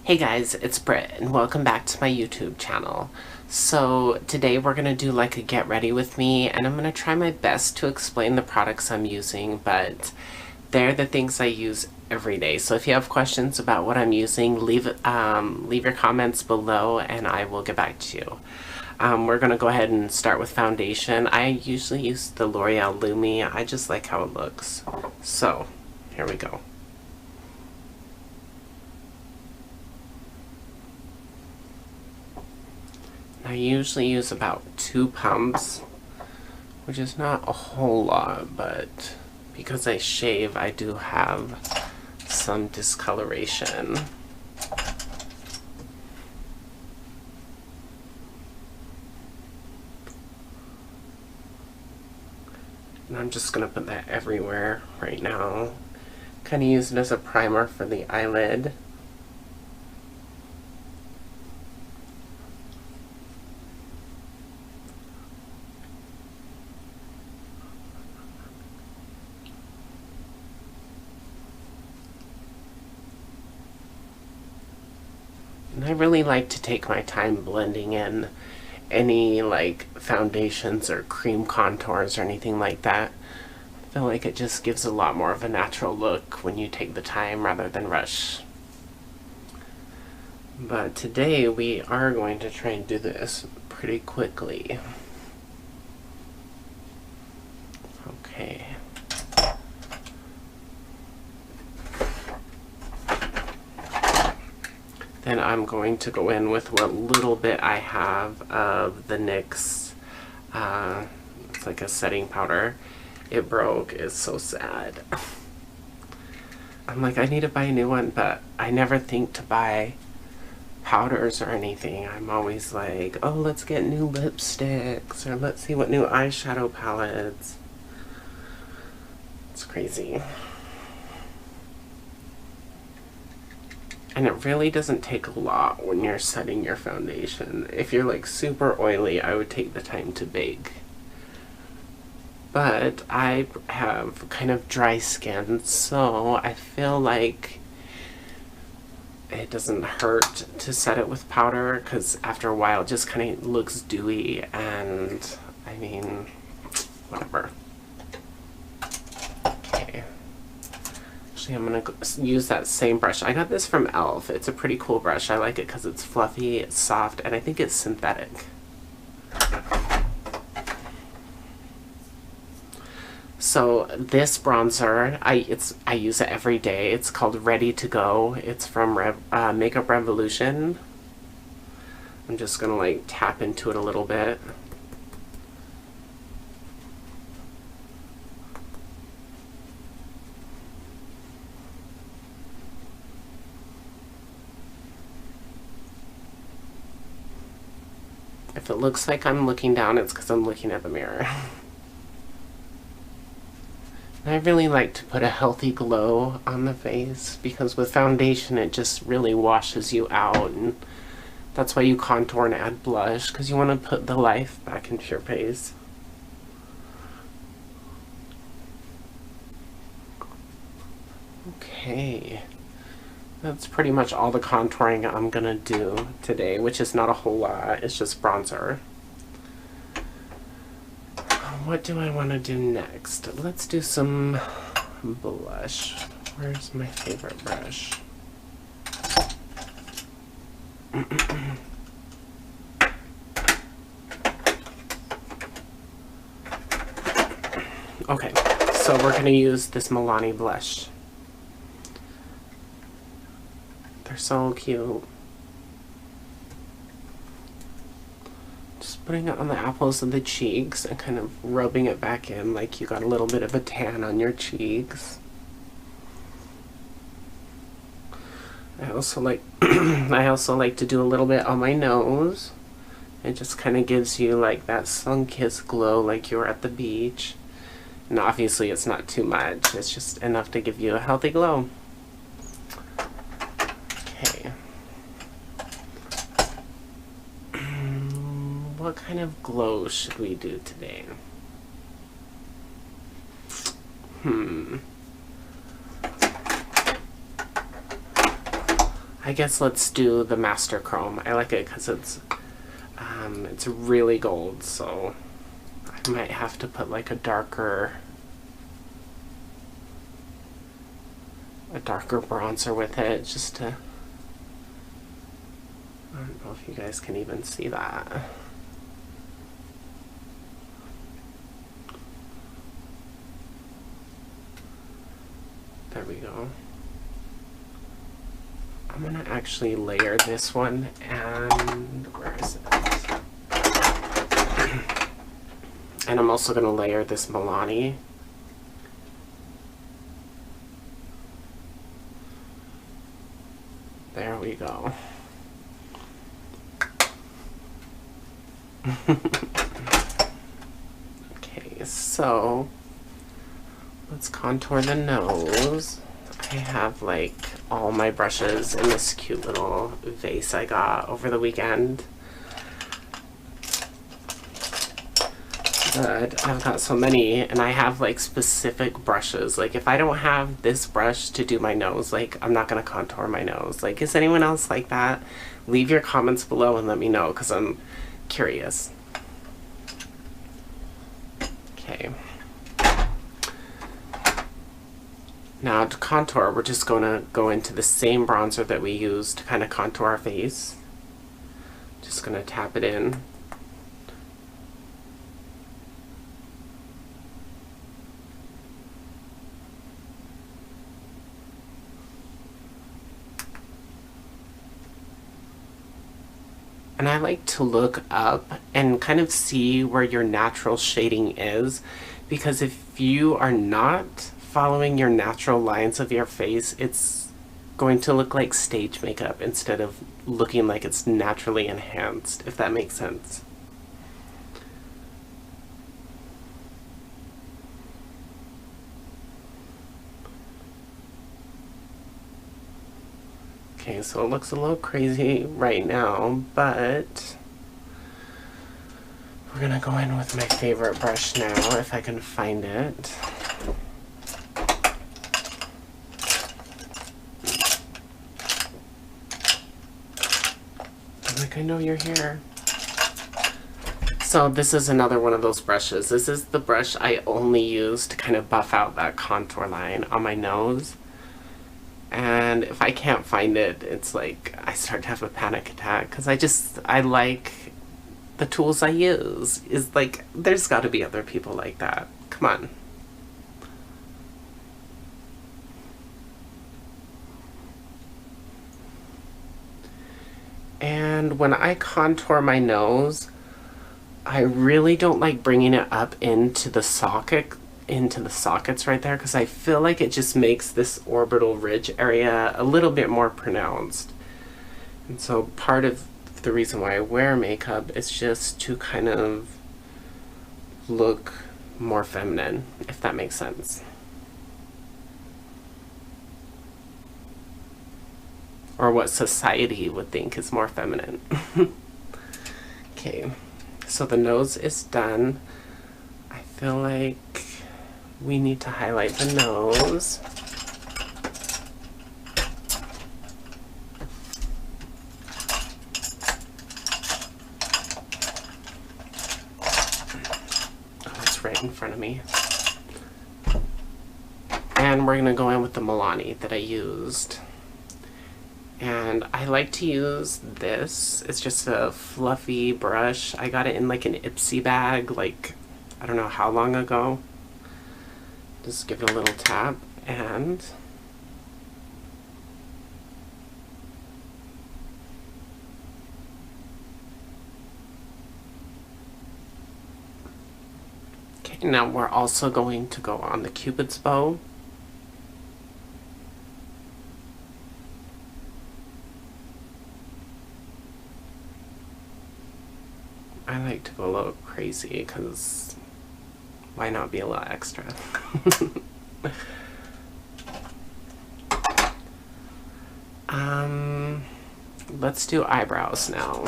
Hey guys, it's Britt and welcome back to my YouTube channel. So today we're going to do like a get ready with me, and I'm going to try my best to explain the products I'm using, but they're the things I use every day. So if you have questions about what I'm using, leave your comments below and I will get back to you. We're going to go ahead and start with foundation. I usually use the Loreal Lumi. I just like how it looks. So here we go. I usually use about 2 pumps, which is not a whole lot, but because I shave, I do have some discoloration. And I'm just going to put that everywhere right now. Kind of use it as a primer for the eyelid. And I really like to take my time blending in any like foundations or cream contours or anything like that. I feel like it just gives a lot more of a natural look when you take the time rather than rush. But today we are going to try and do this pretty quickly. Okay. Then I'm going to go in with what little bit I have of the NYX, it's like a setting powder. It broke. It's so sad. I'm like, I need to buy a new one, but I never think to buy powders or anything. I'm always like, oh, let's get new lipsticks, or let's see what new eyeshadow palettes. It's crazy. And it really doesn't take a lot when you're setting your foundation. If you're like super oily, I would take the time to bake. But I have kind of dry skin, so I feel like it doesn't hurt to set it with powder, because after a while it just kind of looks dewy, and I mean, whatever. Okay. Actually, I'm going to use that same brush. I got this from e.l.f. It's a pretty cool brush. I like it because it's fluffy, it's soft, and I think it's synthetic. So this bronzer, I use it every day. It's called Ready to Go. It's from Makeup Revolution. I'm just going to like tap into it a little bit. If it looks like I'm looking down, it's because I'm looking at the mirror. I really like to put a healthy glow on the face, because with foundation it just really washes you out, and that's why you contour and add blush, because you want to put the life back into your face. Okay. That's pretty much all the contouring I'm gonna do today, which is not a whole lot. It's just bronzer. What do I want to do next? Let's do some blush. Where's my favorite brush? Okay, so we're going to use this Milani blush. They're so cute. Just putting it on the apples of the cheeks and kind of rubbing it back in like you got a little bit of a tan on your cheeks. I also like to do a little bit on my nose. It just kind of gives you like that sun-kissed glow like you were at the beach. And obviously it's not too much. It's just enough to give you a healthy glow. Okay. What kind of glow should we do today? I guess let's do the Master Chrome. I like it because it's really gold, so I might have to put like a darker bronzer with it, just to, I don't know if you guys can even see that. There we go. I'm gonna actually layer this one, and where is it? And I'm also gonna layer this Milani. There we go. Okay, so let's contour the nose. I have like all my brushes in this cute little vase I got over the weekend. But I've got so many, and I have like specific brushes. Like if I don't have this brush to do my nose, like I'm not gonna contour my nose. Like, is anyone else like that? Leave your comments below and let me know, because I'm curious. Okay. Now to contour, we're just going to go into the same bronzer that we used to kind of contour our face. Just going to tap it in. And I like to look up and kind of see where your natural shading is, because if you are not following your natural lines of your face, it's going to look like stage makeup instead of looking like it's naturally enhanced, if that makes sense. Okay, so it looks a little crazy right now, but we're gonna go in with my favorite brush now, if I can find it. Like, I know you're here. So this is another one of those brushes. This is the brush I only use to kind of buff out that contour line on my nose. And if I can't find it, it's like I start to have a panic attack, because I like the tools I use. Is like, there's got to be other people like that. Come on. And when I contour my nose, I really don't like bringing it up into the sockets right there, because I feel like it just makes this orbital ridge area a little bit more pronounced. And so part of the reason why I wear makeup is just to kind of look more feminine, if that makes sense. Or what society would think is more feminine. Okay, so the nose is done. I feel like we need to highlight the nose. Oh, it's right in front of me. And we're gonna go in with the Milani that I used. And I like to use this. It's just a fluffy brush. I got it in like an Ipsy bag, like, I don't know how long ago. Just give it a little tap, and okay, now we're also going to go on the Cupid's bow. I like to go a little crazy, because why not be a little extra? Let's do eyebrows now.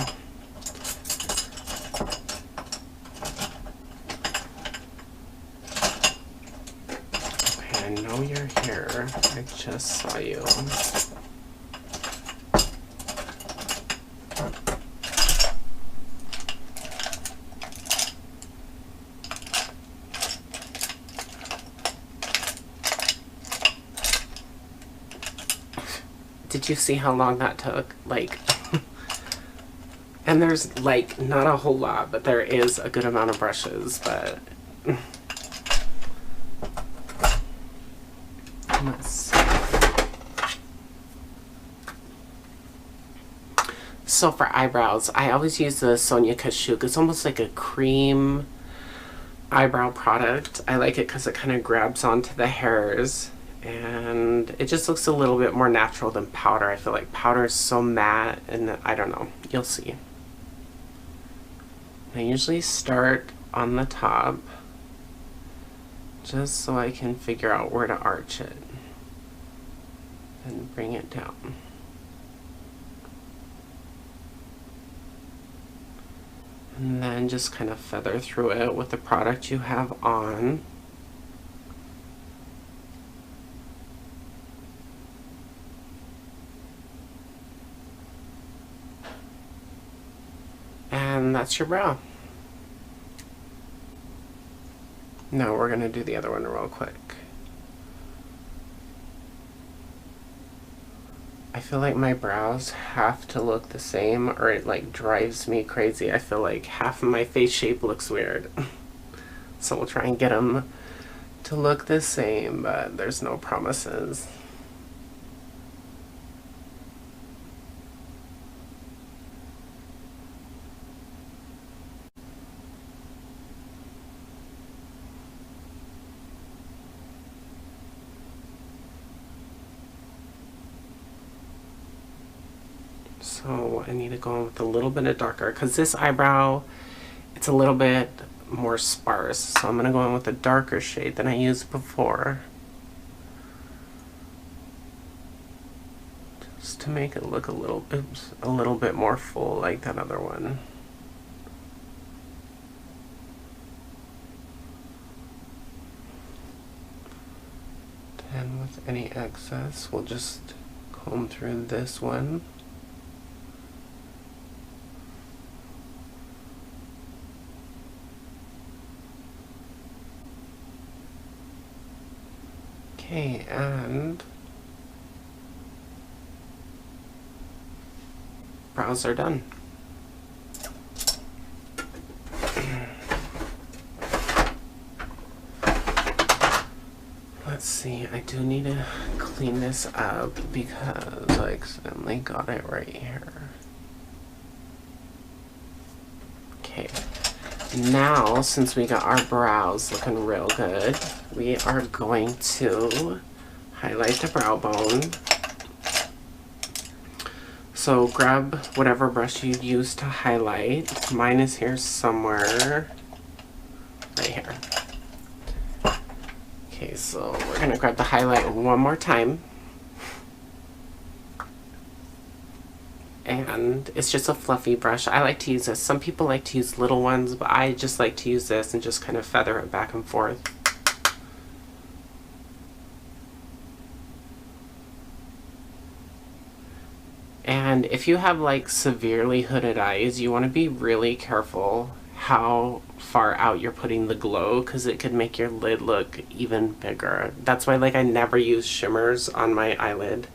Okay, I know you're here. I just saw you. Did you see how long that took? Like, and there's like not a whole lot, but there is a good amount of brushes, but let's see. So for eyebrows, I always use the Sonia Kashuk. It's almost like a cream eyebrow product. I like it because it kind of grabs onto the hairs. And it just looks a little bit more natural than powder. I feel like powder is so matte, and I don't know. You'll see. I usually start on the top just so I can figure out where to arch it and bring it down. And then just kind of feather through it with the product you have on. And that's your brow. Now we're going to do the other one real quick. I feel like my brows have to look the same or it like drives me crazy. I feel like half of my face shape looks weird. So we'll try and get them to look the same, but there's no promises. So I need to go in with a little bit of darker because this eyebrow, it's a little bit more sparse. So I'm going to go in with a darker shade than I used before. Just to make it look a little bit more full like that other one. And with any excess, we'll just comb through this one. Okay, and brows are done. Let's see, I do need to clean this up because I accidentally got it right here. Okay, now since we got our brows looking real good, we are going to highlight the brow bone. So grab whatever brush you'd use to highlight. Mine is here somewhere, right here. Okay, so we're gonna grab the highlight one more time. And it's just a fluffy brush. I like to use this. Some people like to use little ones, but I just like to use this and just kind of feather it back and forth. And if you have like severely hooded eyes, you want to be really careful how far out you're putting the glow because it could make your lid look even bigger. That's why like I never use shimmers on my eyelid.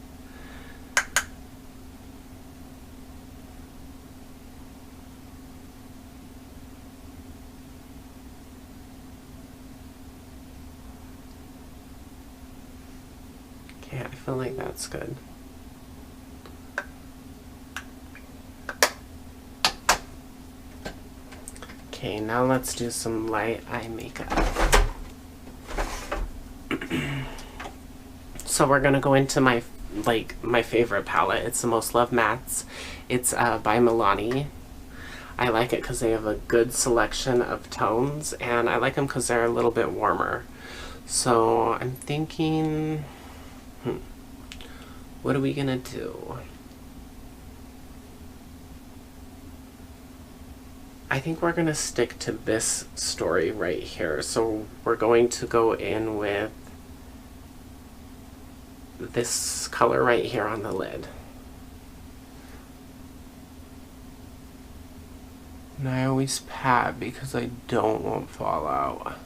Okay, I feel like that's good. Okay, now let's do some light eye makeup. So we're gonna go into my favorite palette. It's the Most Loved Mattes. It's by Milani. I like it because they have a good selection of tones, and I like them because they're a little bit warmer. So I'm thinking, what are we gonna do? I think we're gonna stick to this story right here. So we're going to go in with this color right here on the lid. And I always pat because I don't want fallout.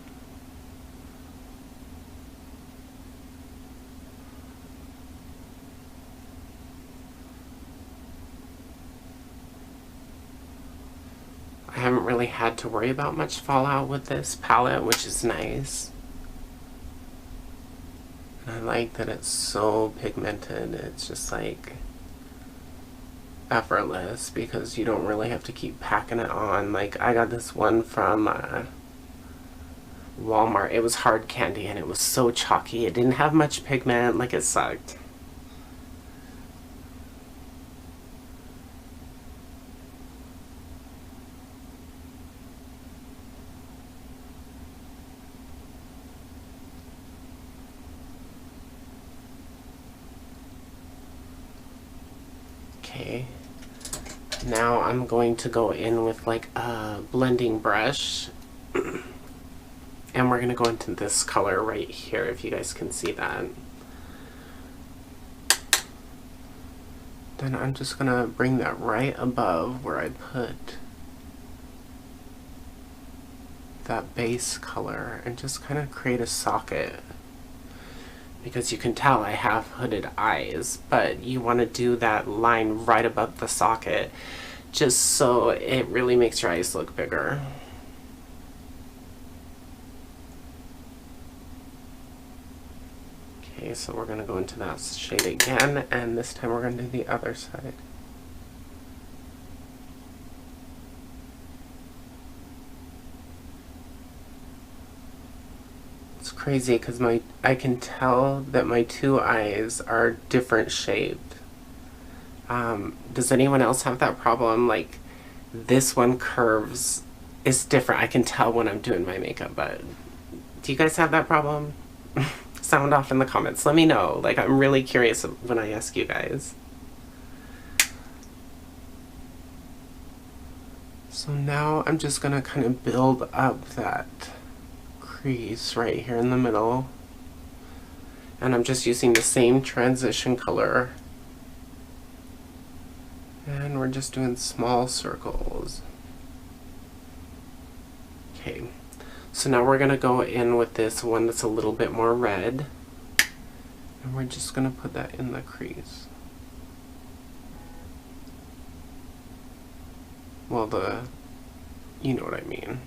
I haven't really had to worry about much fallout with this palette, which is nice. And I like that it's so pigmented. It's just like effortless because you don't really have to keep packing it on. Like, I got this one from Walmart. It was hard candy and it was so chalky. It didn't have much pigment. Like, it sucked. Okay, now I'm going to go in with like a blending brush and we're going to go into this color right here, if you guys can see that. Then I'm just going to bring that right above where I put that base color and just kind of create a socket. Because you can tell I have hooded eyes, but you want to do that line right above the socket just so it really makes your eyes look bigger. Okay, so we're going to go into that shade again, and this time we're going to do the other side. It's crazy because I can tell that my two eyes are different shaped. Does anyone else have that problem? Like, this one curves is different. I can tell when I'm doing my makeup, but do you guys have that problem? Sound off in the comments. Let me know. Like, I'm really curious when I ask you guys. So now I'm just gonna kind of build up that crease right here in the middle, and I'm just using the same transition color, and we're just doing small circles. Okay, so now we're gonna go in with this one that's a little bit more red, and we're just gonna put that in the crease. Well, you know what I mean.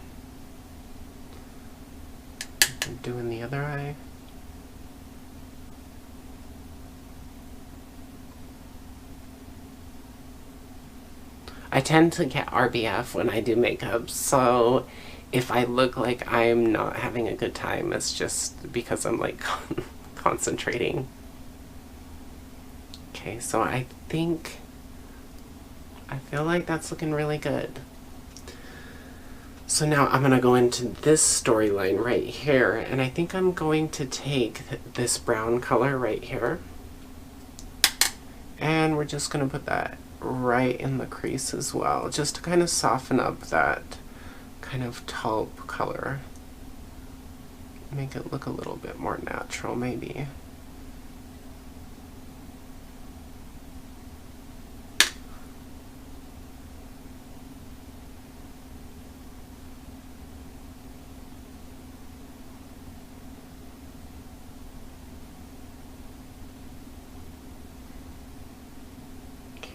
I'm doing the other eye. I tend to get RBF when I do makeup, so if I look like I'm not having a good time, it's just because I'm like concentrating. Okay, so I feel like that's looking really good. So now I'm going to go into this storyline right here, and I think I'm going to take this brown color right here, and we're just going to put that right in the crease as well, just to kind of soften up that kind of taupe color. Make it look a little bit more natural, maybe.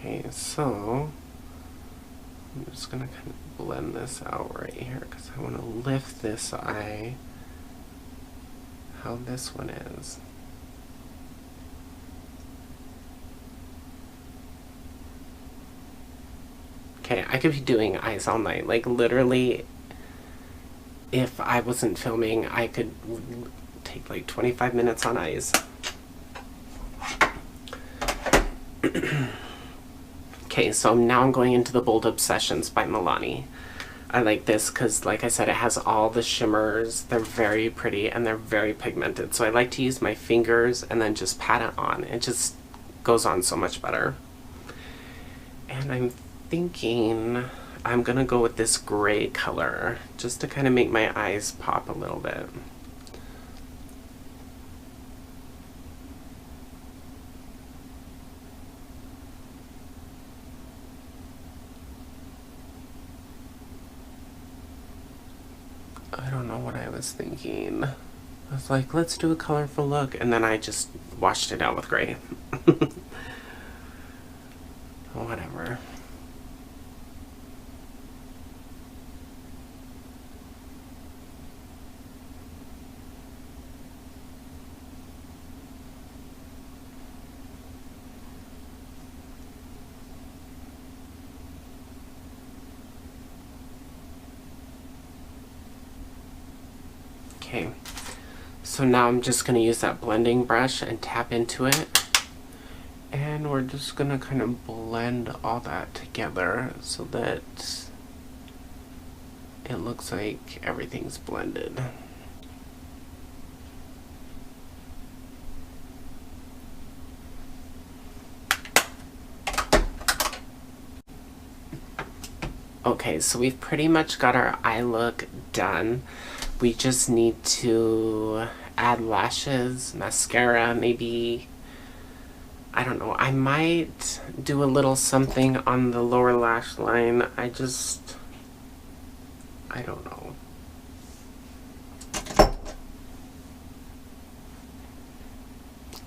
Okay, so I'm just going to kind of blend this out right here because I want to lift this eye how this one is. Okay, I could be doing eyes all night. Like, literally, if I wasn't filming, I could take like 25 minutes on eyes. Okay, so now I'm going into the Bold Obsessions by Milani. I like this because, like I said, it has all the shimmers. They're very pretty and they're very pigmented. So I like to use my fingers and then just pat it on. It just goes on so much better. And I'm thinking I'm gonna go with this gray color just to kind of make my eyes pop a little bit. I don't know what I was thinking. I was like, let's do a colorful look, and then I just washed it out with gray. Whatever. Okay, so now I'm just going to use that blending brush and tap into it. And we're just going to kind of blend all that together so that it looks like everything's blended. Okay, so we've pretty much got our eye look done. We just need to add lashes, mascara, maybe, I don't know, I might do a little something on the lower lash line. I don't know.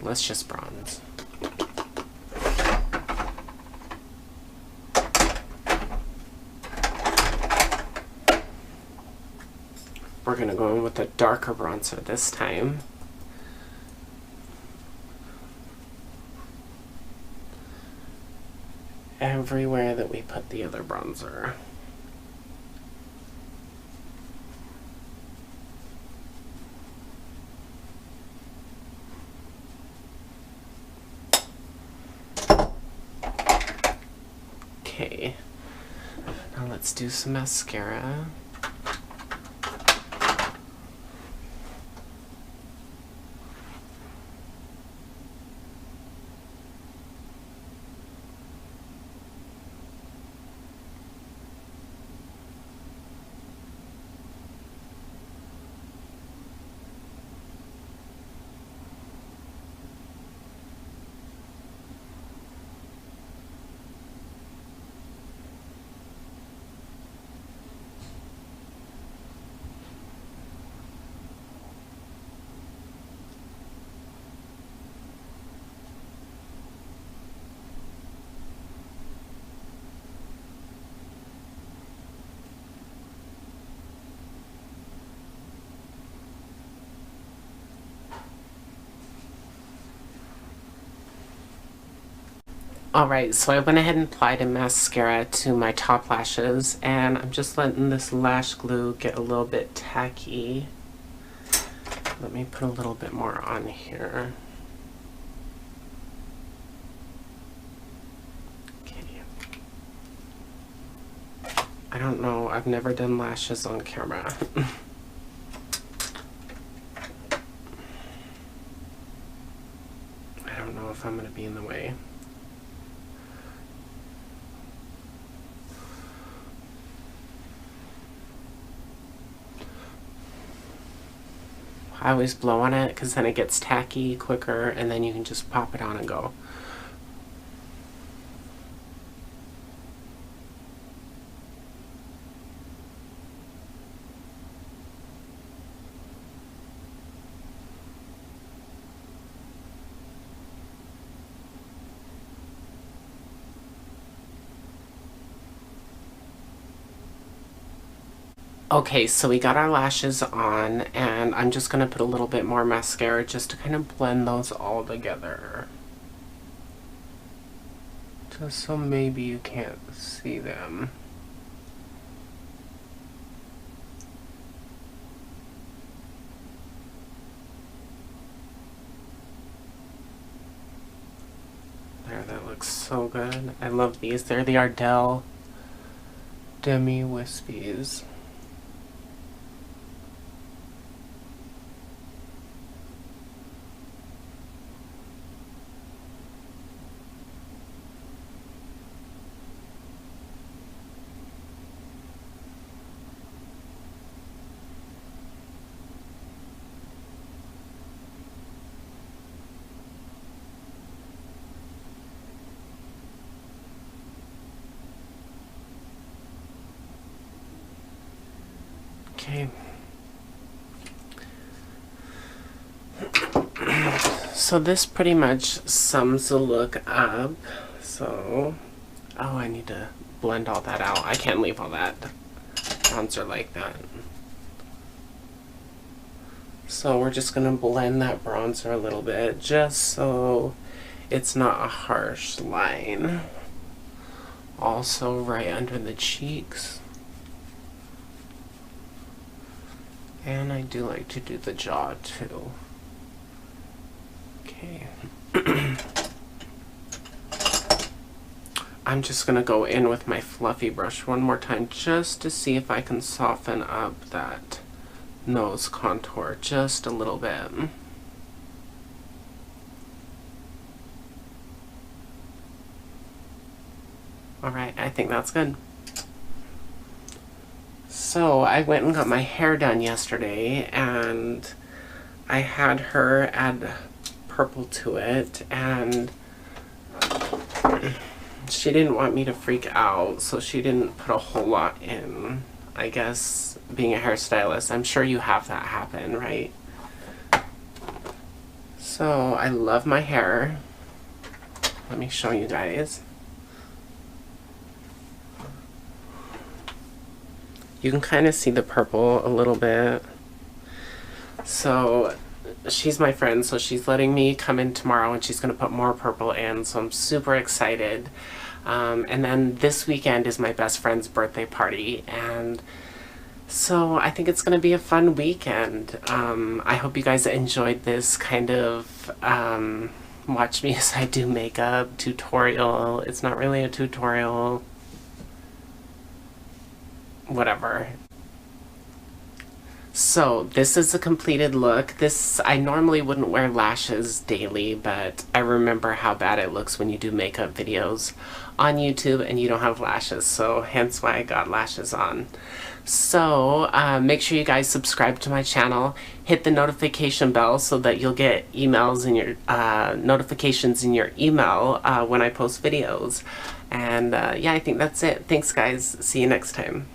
Let's just bronze. We're going to go in with a darker bronzer this time. Everywhere that we put the other bronzer. Okay. Now let's do some mascara. Alright, so I went ahead and applied a mascara to my top lashes, and I'm just letting this lash glue get a little bit tacky. Let me put a little bit more on here. Okay. I don't know, I've never done lashes on camera. I don't know if I'm going to be in the way. I always blow on it because then it gets tacky quicker and then you can just pop it on and go. Okay, so we got our lashes on, and I'm just going to put a little bit more mascara just to kind of blend those all together. Just so maybe you can't see them. There, that looks so good. I love these. They're the Ardell Demi Wispies. Okay, So this pretty much sums the look up. So, oh, I need to blend all that out. I can't leave all that bronzer like that. So we're just gonna blend that bronzer a little bit just so it's not a harsh line. Also right under the cheeks. And I do like to do the jaw too. Okay. I'm just gonna go in with my fluffy brush one more time just to see if I can soften up that nose contour just a little bit. Alright, I think that's good. So I went and got my hair done yesterday, and I had her add purple to it, and she didn't want me to freak out, so she didn't put a whole lot in. I guess being a hairstylist, I'm sure you have that happen, right? So I love my hair. Let me show you guys. You can kind of see the purple a little bit. So she's my friend, so she's letting me come in tomorrow and she's going to put more purple in, so I'm super excited. And then this weekend is my best friend's birthday party, and so I think it's going to be a fun weekend. I hope you guys enjoyed this kind of watch me as I do makeup tutorial. It's not really a tutorial. Whatever. So this is a completed look. This, I normally wouldn't wear lashes daily, but I remember how bad it looks when you do makeup videos on YouTube and you don't have lashes, so hence why I got lashes on. So make sure you guys subscribe to my channel, hit the notification bell so that you'll get emails in your notifications in your email when I post videos. And yeah, I think that's it. Thanks guys. See you next time.